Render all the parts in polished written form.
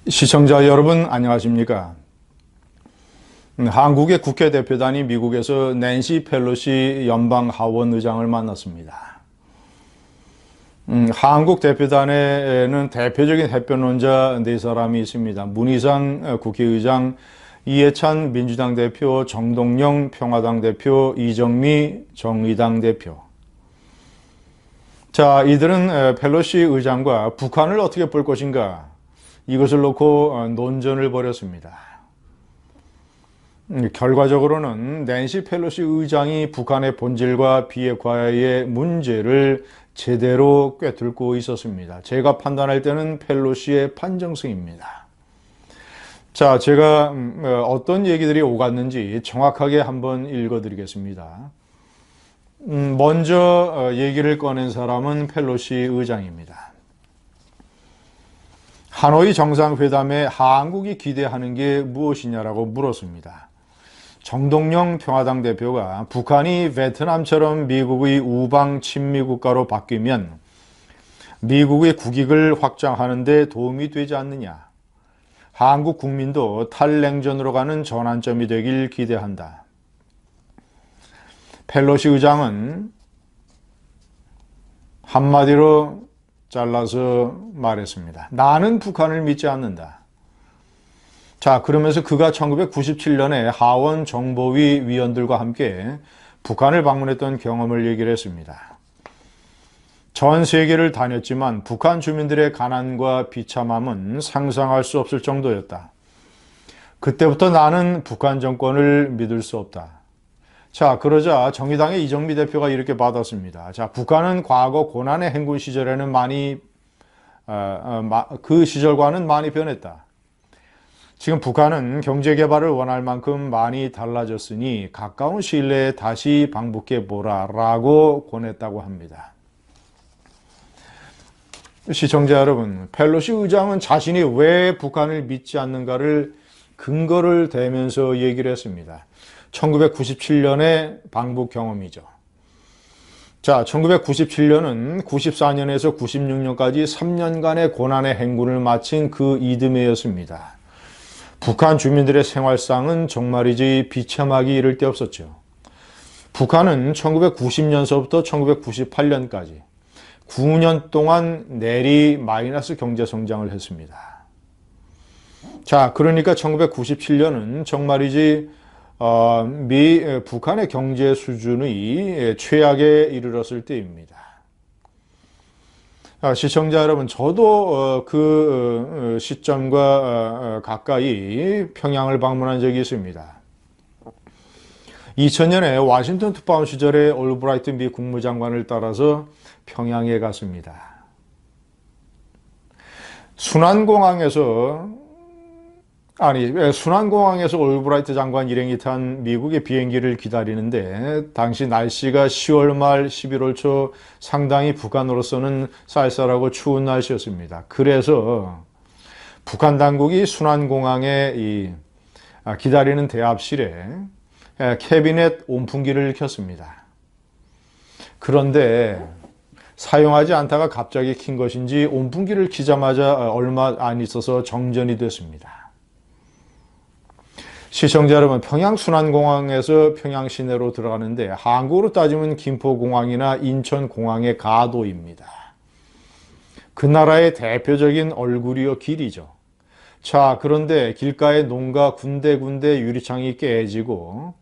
시청자 여러분 안녕하십니까? 한국의 국회 대표단이 미국에서 낸시 펠로시 연방 하원 의장을 만났습니다. 한국 대표단에는 대표적인 햇변론자 네 사람이 있습니다. 문희상 국회의장, 이해찬 민주당 대표, 정동영 평화당 대표, 이정미 정의당 대표. 자, 이들은 펠로시 의장과 북한을 어떻게 볼 것인가? 이것을 놓고 논전을 벌였습니다. 결과적으로는 낸시 펠로시 의장이 북한의 본질과 비핵화의 문제를 제대로 꿰뚫고 있었습니다. 제가 판단할 때는 펠로시의 판정승입니다. 자, 제가 어떤 얘기들이 오갔는지 정확하게 한번 읽어드리겠습니다. 먼저 얘기를 꺼낸 사람은 펠로시 의장입니다. 하노이 정상회담에 한국이 기대하는 게 무엇이냐라고 물었습니다. 정동영 평화당 대표가 북한이 베트남처럼 미국의 우방 친미 국가로 바뀌면 미국의 국익을 확장하는 데 도움이 되지 않느냐. 한국 국민도 탈냉전으로 가는 전환점이 되길 기대한다. 펠로시 의장은 한마디로 잘라서 말했습니다. 나는 북한을 믿지 않는다. 자, 그러면서 그가 1997년에 하원 정보위 위원들과 함께 북한을 방문했던 경험을 얘기를 했습니다. 전 세계를 다녔지만 북한 주민들의 가난과 비참함은 상상할 수 없을 정도였다. 그때부터 나는 북한 정권을 믿을 수 없다. 자, 그러자 정의당의 이정미 대표가 이렇게 받았습니다. 자, 북한은 과거 고난의 행군 시절에는 그 시절과는 많이 변했다. 지금 북한은 경제 개발을 원할 만큼 많이 달라졌으니 가까운 시일 내에 다시 방북해 보라라고 권했다고 합니다. 시청자 여러분, 펠로시 의장은 자신이 왜 북한을 믿지 않는가를 근거를 대면서 얘기를 했습니다. 1997년의 방북 경험이죠. 자, 1997년은 94년에서 96년까지 3년간의 고난의 행군을 마친 그 이듬해였습니다. 북한 주민들의 생활상은 정말이지 비참하기 이를 데 없었죠. 북한은 1990년서부터 1998년까지 9년 동안 내리 마이너스 경제 성장을 했습니다. 자, 그러니까 1997년은 정말이지 북한의 경제 수준이 최악에 이르렀을 때입니다. 시청자 여러분, 저도 그 시점과 가까이 평양을 방문한 적이 있습니다. 2000년에 워싱턴 특파원 시절에 올브라이트 미 국무장관을 따라서 평양에 갔습니다. 순안공항에서 올브라이트 장관 일행이 탄 미국의 비행기를 기다리는데 당시 날씨가 10월 말 11월 초 상당히 북한으로서는 쌀쌀하고 추운 날씨였습니다. 그래서 북한 당국이 순안공항에 기다리는 대합실에 캐비넷 온풍기를 켰습니다. 그런데 사용하지 않다가 갑자기 킨 것인지 온풍기를 키자마자 얼마 안 있어서 정전이 됐습니다. 시청자 여러분, 평양 순안공항에서 평양 시내로 들어가는데 한국으로 따지면 김포공항이나 인천공항의 가도입니다. 그 나라의 대표적인 얼굴이요 길이죠. 자, 그런데 길가에 농가 군데군데 유리창이 깨지고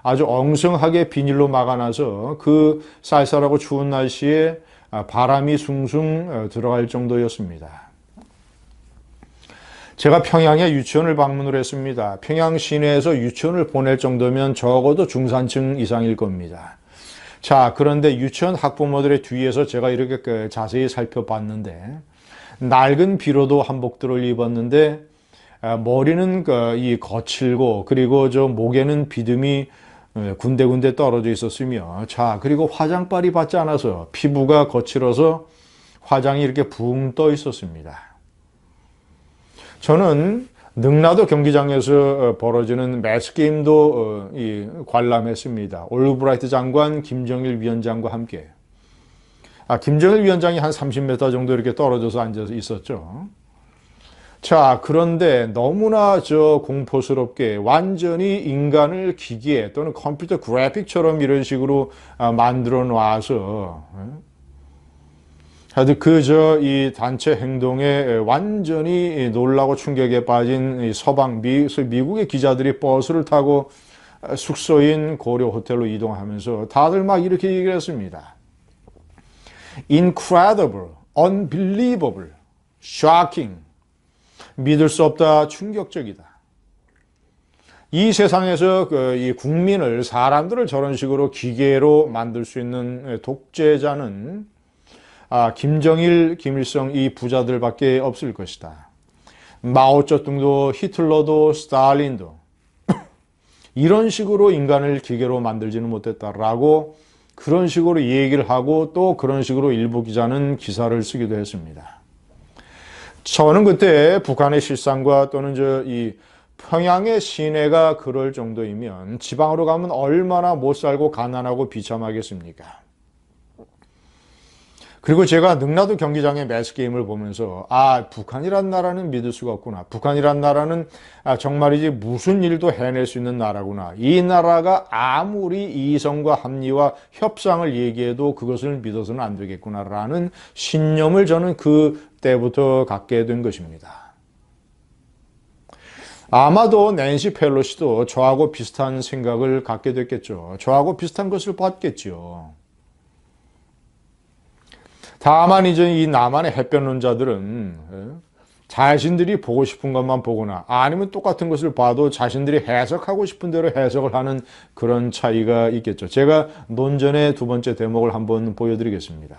아주 엉성하게 비닐로 막아놔서 그 쌀쌀하고 추운 날씨에 바람이 숭숭 들어갈 정도였습니다. 제가 평양에 유치원을 방문을 했습니다. 평양 시내에서 유치원을 보낼 정도면 적어도 중산층 이상일 겁니다. 자, 그런데 유치원 학부모들의 뒤에서 제가 이렇게 자세히 살펴봤는데 낡은 비로도 한복들을 입었는데 머리는 이 거칠고 그리고 저 목에는 비듬이 군데군데 떨어져 있었으며, 자, 그리고 화장빨이 받지 않아서 피부가 거칠어서 화장이 이렇게 붕 떠 있었습니다. 저는 능라도 경기장에서 벌어지는 매스게임도 관람했습니다. 올브라이트 장관, 김정일 위원장과 함께. 김정일 위원장이 한 30m 정도 이렇게 떨어져서 앉아 있었죠. 자, 그런데 너무나 공포스럽게 완전히 인간을 기계 또는 컴퓨터 그래픽처럼 이런 식으로 만들어 놔서 하여튼 이 단체 행동에 완전히 놀라고 충격에 빠진 이 미국의 기자들이 버스를 타고 숙소인 고려 호텔로 이동하면서 다들 막 이렇게 얘기를 했습니다. Incredible, unbelievable, shocking. 믿을 수 없다, 충격적이다. 이 세상에서 이 국민을, 사람들을 저런 식으로 기계로 만들 수 있는 독재자는 김정일, 김일성 이 부자들밖에 없을 것이다. 마오쩌둥도 히틀러도 스탈린도 이런 식으로 인간을 기계로 만들지는 못했다라고 그런 식으로 얘기를 하고 또 그런 식으로 일부 기자는 기사를 쓰기도 했습니다. 저는 그때 북한의 실상과 또는 이 평양의 시내가 그럴 정도이면 지방으로 가면 얼마나 못 살고 가난하고 비참하겠습니까? 그리고 제가 능라도 경기장의 매스게임을 보면서 북한이란 나라는 믿을 수가 없구나. 북한이란 나라는 정말이지 무슨 일도 해낼 수 있는 나라구나. 이 나라가 아무리 이성과 합리와 협상을 얘기해도 그것을 믿어서는 안 되겠구나라는 신념을 저는 그때부터 갖게 된 것입니다. 아마도 낸시 펠로시도 저하고 비슷한 생각을 갖게 됐겠죠. 저하고 비슷한 것을 봤겠죠. 다만 이제 이 남한의 햇변론자들은 자신들이 보고 싶은 것만 보거나 아니면 똑같은 것을 봐도 자신들이 해석하고 싶은 대로 해석을 하는 그런 차이가 있겠죠. 제가 논전의 두 번째 대목을 한번 보여드리겠습니다.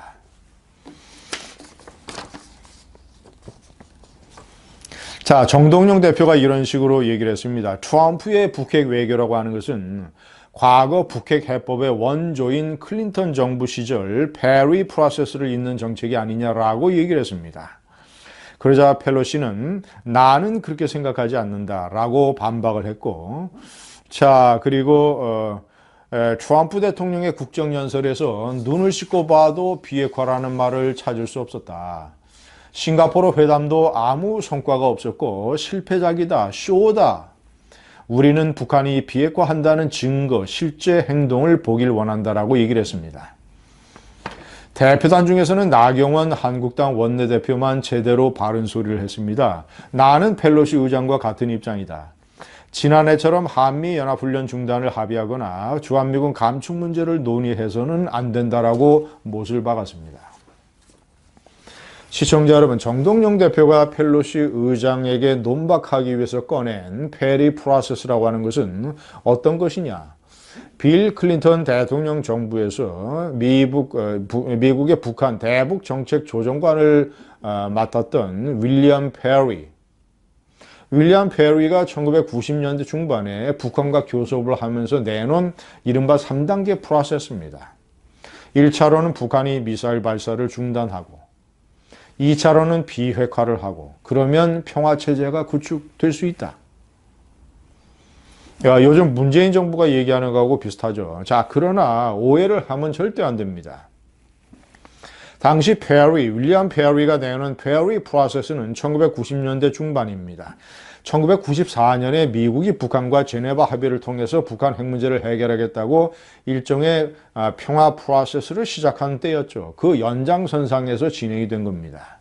자, 정동영 대표가 이런 식으로 얘기를 했습니다. 트럼프의 북핵 외교라고 하는 것은 과거 북핵 해법의 원조인 클린턴 정부 시절 페리 프로세스를 잇는 정책이 아니냐라고 얘기를 했습니다. 그러자 펠로시는 나는 그렇게 생각하지 않는다라고 반박을 했고, 자, 그리고 트럼프 대통령의 국정연설에서 눈을 씻고 봐도 비핵화라는 말을 찾을 수 없었다. 싱가포르 회담도 아무 성과가 없었고 실패작이다, 쇼다. 우리는 북한이 비핵화한다는 증거, 실제 행동을 보길 원한다라고 얘기를 했습니다. 대표단 중에서는 나경원 한국당 원내대표만 제대로 바른 소리를 했습니다. 나는 펠로시 의장과 같은 입장이다. 지난해처럼 한미연합훈련 중단을 합의하거나 주한미군 감축 문제를 논의해서는 안 된다라고 못을 박았습니다. 시청자 여러분, 정동영 대표가 펠로시 의장에게 논박하기 위해서 꺼낸 페리 프로세스라고 하는 것은 어떤 것이냐? 빌 클린턴 대통령 정부에서 미국의 북한 대북 정책 조정관을 맡았던 윌리엄 페리가 1990년대 중반에 북한과 교섭을 하면서 내놓은 이른바 3단계 프로세스입니다. 1차로는 북한이 미사일 발사를 중단하고 2차로는 비핵화를 하고 그러면 평화체제가 구축될 수 있다. 요즘 문재인 정부가 얘기하는 거하고 비슷하죠. 자, 그러나 오해를 하면 절대 안 됩니다. 당시 윌리엄 페리가 내놓은 페리 프로세스는 1990년대 중반입니다. 1994년에 미국이 북한과 제네바 합의를 통해서 북한 핵 문제를 해결하겠다고 일종의 평화 프로세스를 시작한 때였죠. 그 연장선상에서 진행이 된 겁니다.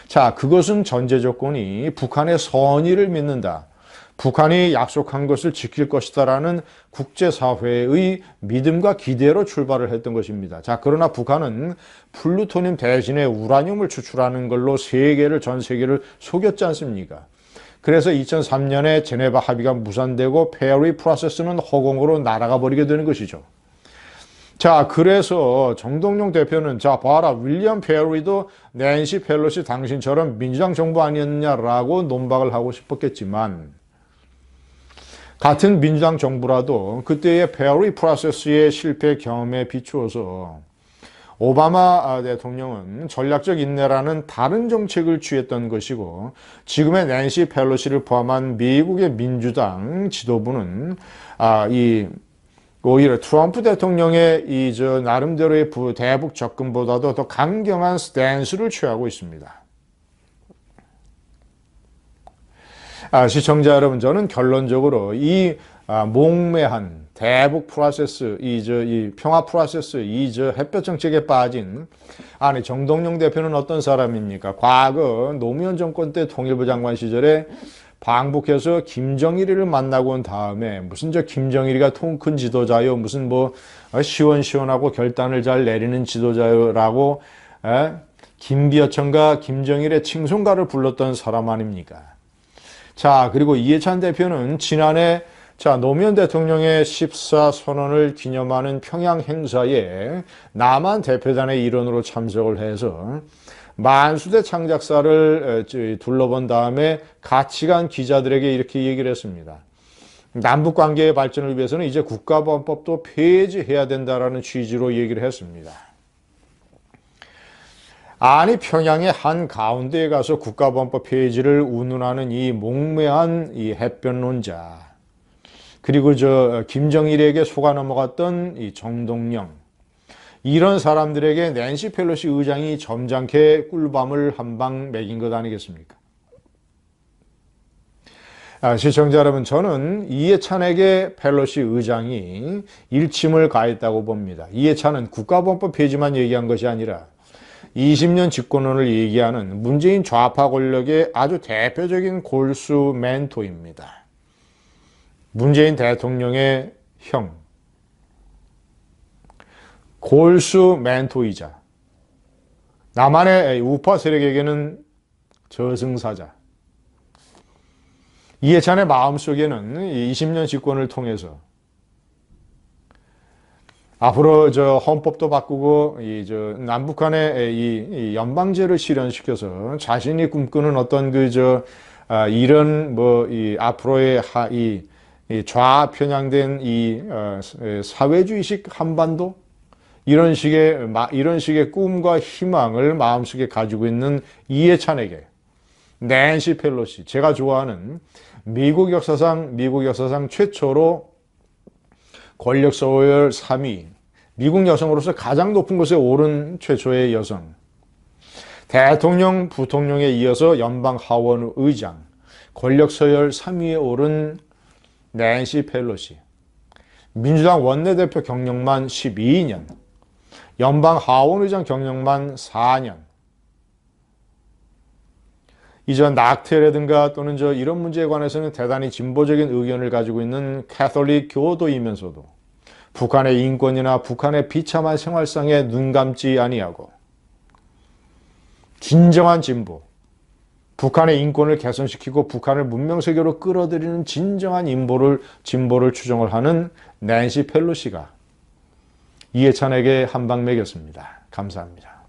자, 그것은 전제 조건이 북한의 선의를 믿는다. 북한이 약속한 것을 지킬 것이다라는 국제사회의 믿음과 기대로 출발을 했던 것입니다. 자, 그러나 북한은 플루토늄 대신에 우라늄을 추출하는 걸로 전 세계를 속였지 않습니까? 그래서 2003년에 제네바 합의가 무산되고 페리 프로세스는 허공으로 날아가 버리게 되는 것이죠. 자, 그래서 정동영 대표는 자, 봐라, 윌리엄 페리도 낸시 펠로시 당신처럼 민주당 정부 아니었냐라고 논박을 하고 싶었겠지만 같은 민주당 정부라도 그때의 페리 프로세스의 실패 경험에 비추어서 오바마 대통령은 전략적 인내라는 다른 정책을 취했던 것이고 지금의 낸시 펠로시를 포함한 미국의 민주당 지도부는 오히려 트럼프 대통령의 나름대로의 대북 접근보다도 더 강경한 스탠스를 취하고 있습니다. 시청자 여러분, 저는 결론적으로 이 몽매한 대북 프로세스, 이 평화 프로세스, 햇볕 정책에 빠진, 아니, 정동영 대표는 어떤 사람입니까? 과거 노무현 정권 때 통일부 장관 시절에 방북해서 김정일이를 만나고 온 다음에 무슨 김정일이가 통 큰 지도자요, 무슨 시원시원하고 결단을 잘 내리는 지도자요라고 김비어천과 김정일의 칭송가를 불렀던 사람 아닙니까? 자, 그리고 이해찬 대표는 지난해 노무현 대통령의 14 선언을 기념하는 평양 행사에 남한 대표단의 일원으로 참석을 해서 만수대 창작사를 둘러본 다음에 같이 간 기자들에게 이렇게 얘기를 했습니다. 남북관계의 발전을 위해서는 이제 국가보안법도 폐지해야 된다라는 취지로 얘기를 했습니다. 아니, 평양의 한 가운데에 가서 국가보안법 폐지를 운운하는 이 몽매한 이 햇볕론자, 그리고 김정일에게 속아 넘어갔던 이 정동영, 이런 사람들에게 낸시 펠로시 의장이 점잖게 꿀밤을 한 방 먹인 것 아니겠습니까? 시청자 여러분, 저는 이해찬에게 펠로시 의장이 일침을 가했다고 봅니다. 이해찬은 국가보안법 폐지만 얘기한 것이 아니라 20년 집권론을 얘기하는 문재인 좌파 권력의 아주 대표적인 골수 멘토입니다. 문재인 대통령의 형, 골수 멘토이자 남한의 우파 세력에게는 저승사자. 이해찬의 마음속에는 20년 집권을 통해서 앞으로 헌법도 바꾸고 남북한의 이 연방제를 실현시켜서 자신이 꿈꾸는 어떤 이런 앞으로의 이 좌편향된 이 사회주의식 한반도, 이런 식의 꿈과 희망을 마음속에 가지고 있는 이해찬에게 낸시 펠로시, 제가 좋아하는 미국 역사상 최초로 권력 서열 3위, 미국 여성으로서 가장 높은 곳에 오른 최초의 여성, 대통령, 부통령에 이어서 연방 하원 의장, 권력 서열 3위에 오른 낸시 펠로시, 민주당 원내대표 경력만 12년, 연방 하원의장 경력만 4년. 이전 낙태라든가 또는 이런 문제에 관해서는 대단히 진보적인 의견을 가지고 있는 캐톨릭 교도이면서도 북한의 인권이나 북한의 비참한 생활상에 눈 감지 아니하고 진정한 진보, 북한의 인권을 개선시키고 북한을 문명세계로 끌어들이는 진정한 진보를 추종을 하는 낸시 펠로시가 이해찬에게 한 방 먹였습니다. 감사합니다.